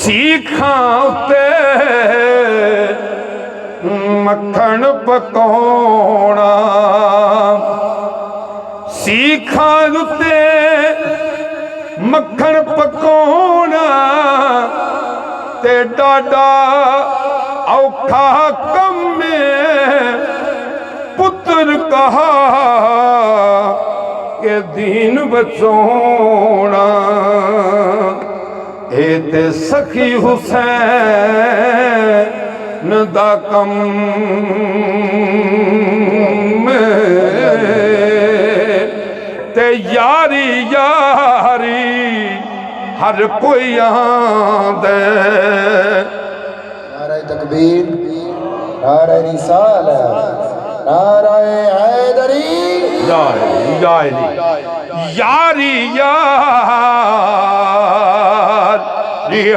सीखां उत्ते मक्खण पकाउणा, सीखां उत्ते मक्खण पकाउणा ते डाडा औखा कम में पुत्र कहा के दीन बचाउणा। ए ते सखी हुसैन दा कम ते यारी यारी हर कोई आंदे। नारे तकबीर, नारे रिसालत, नारे हैदरी, यारी यारी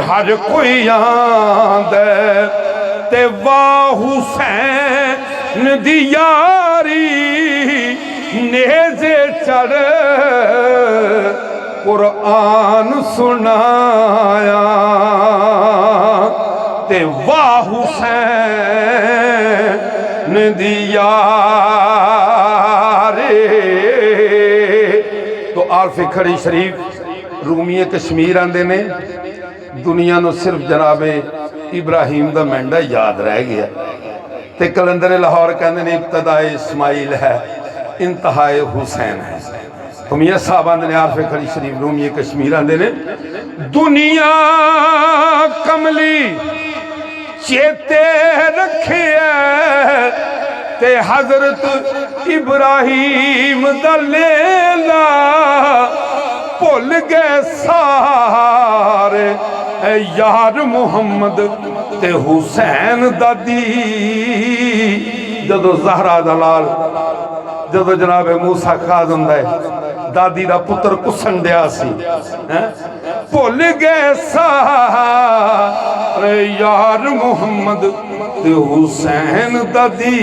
हर कोई आंदे ते वाह हुसैन दी यारी नेज़े चढ़ कुरान सुनाया ते वाह हुसैन दी यारी। तो आरफ़ खड़ी शरीफ रूमीए कश्मीर आंदे ने दुनिया नूं सिर्फ जनाबे इब्राहिम दा मेंढा याद रह गया ते कलंदर लाहौर कहंदे ने इब्तदाए इस्माइल है इंतहाए हुसैन है। तो मियां साहब आंदे ने आरफ़ खड़ी शरीफ रूमीए कश्मीर आंदे ने दुनिया कमली चेते रखे ते हजरत इब्राहिम दा लेला भुल गए सारे यार मुहम्मद ते हुसैन दादी। जदों ज़हरा दा लाल जदों जनाबे मूसा खाद हुंदा है दादी दा पुत्र कुसन दिया सी भुल गए सारे यार मुहम्मद ते हुसैन दादी।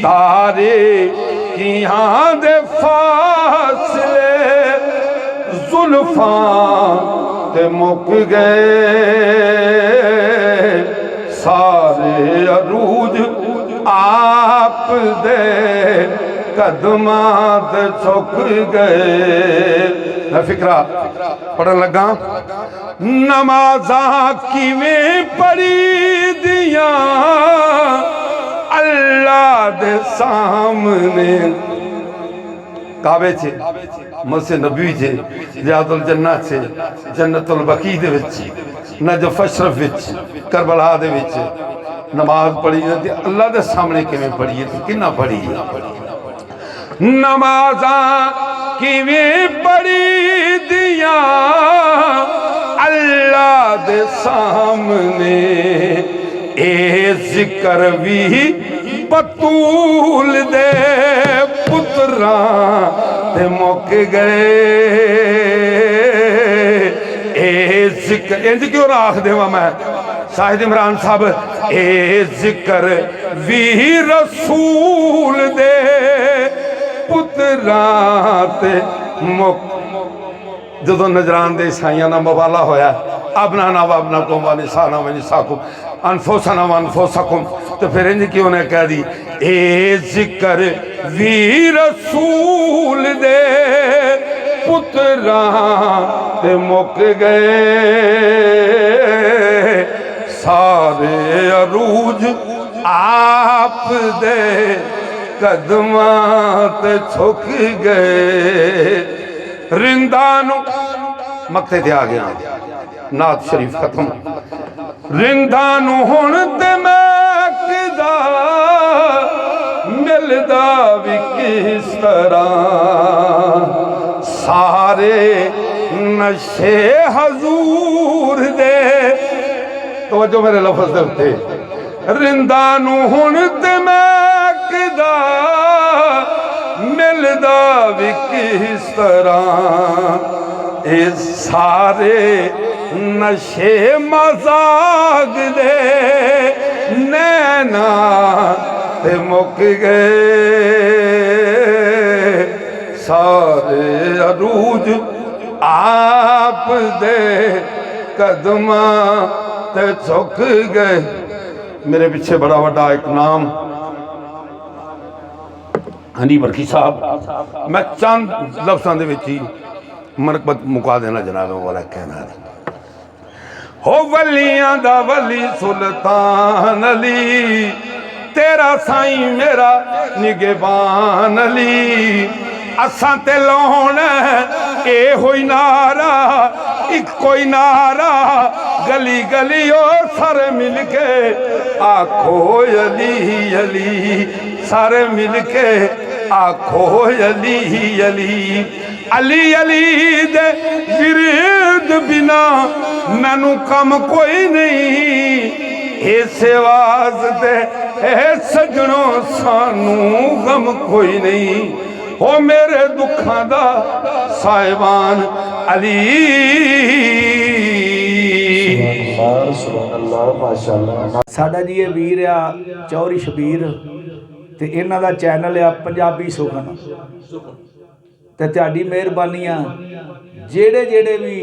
तारे कियां दे फासले जुल्फां ते मुक गए सारे अरूज आप दे कदमां ते झुक गए। मैं फिक्रा पढ़न लगा नमाजा किवें पढ़ी दियां अल्लाह दे सामने काबे च मस्जिद नबी च रियादुल जन्नत च जन्नतुल बकी दे विच नजफ अशरफ विच करबला दे विच नमाज पढ़ी जाती अल्लाह दे सामने किवें पढ़ीए ते किन्ना पढ़ीए। नमाजा किवें पढ़ी दियां अल्लाह दे सामने ए जिक्र भी बतूल दे पुत्रां ते मुक गए। ए जिक्र इंज क्यों राख देवा मैं शाहिद इमरान साहब ए जिक्र भी रसूल दे पुत्रां ते मुक। जदों नजरान दे ईसाइयां दा मवाला होया अपना ना अपना कौम वाली साना वाली साकुम अनफोसना अनफोसकुम तो फिर इंज क्यों ने कह दी ए जिक्र भी रसूल दे पुत्रां ते मुक गए सारे अरूज आप दे कदमां ते झुक गए। रिंदा नू मक्ते ते आ गया नात शरीफ खत्म। रिंदा नू हुण ते महकदा मिलदा भी किस तरह सारे नशे हजूर दे। तो जो मेरे लफ्ज़ दे उत्ते रिंदा नू हुण ते महकदा मिलदा भी किस तरह ए सारे नशे मजाक दे नैना ते मुक गए सारे अरूज आप दे कदमां ते झुक गए। मेरे पीछे बड़ा वड्डा एक नाम हनी बरखी साहब, मैं चंद लफ्ज़ों के विच ही मनकबत मुका देना जनाब वाला कहना हो वलियां दा वली सुल्तान अली, तेरा साई मेरा निगेबान अली। असां ते लाउणा ए होई नारा, एक कोई नारा गली गली ओ सारे मिल के आखो अली अली, सारे मिल के आखो अली अली। अली अली दे विरद बिना मैनू कम कोई नहीं, इसे वास्ते ए सजनों सानू गम कोई नहीं। हो मेरे दुखां दा साहिबान अली। साडा जी ये वीर आ चौधरी शबीर ते इन्हां दा चैनल आ पंजाबी सुखन ते तुहाडी मेहरबानी आ जेड़े जेड़े भी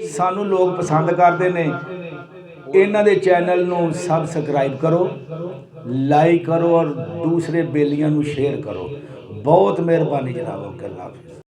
सानू लोग पसंद करते ने इन्हां दे चैनल नू सबसक्राइब करो, लाइक करो और दूसरे बेलियां नू शेयर करो। बहुत मेहरबानी जनाब। अल्लाह हाफिज़।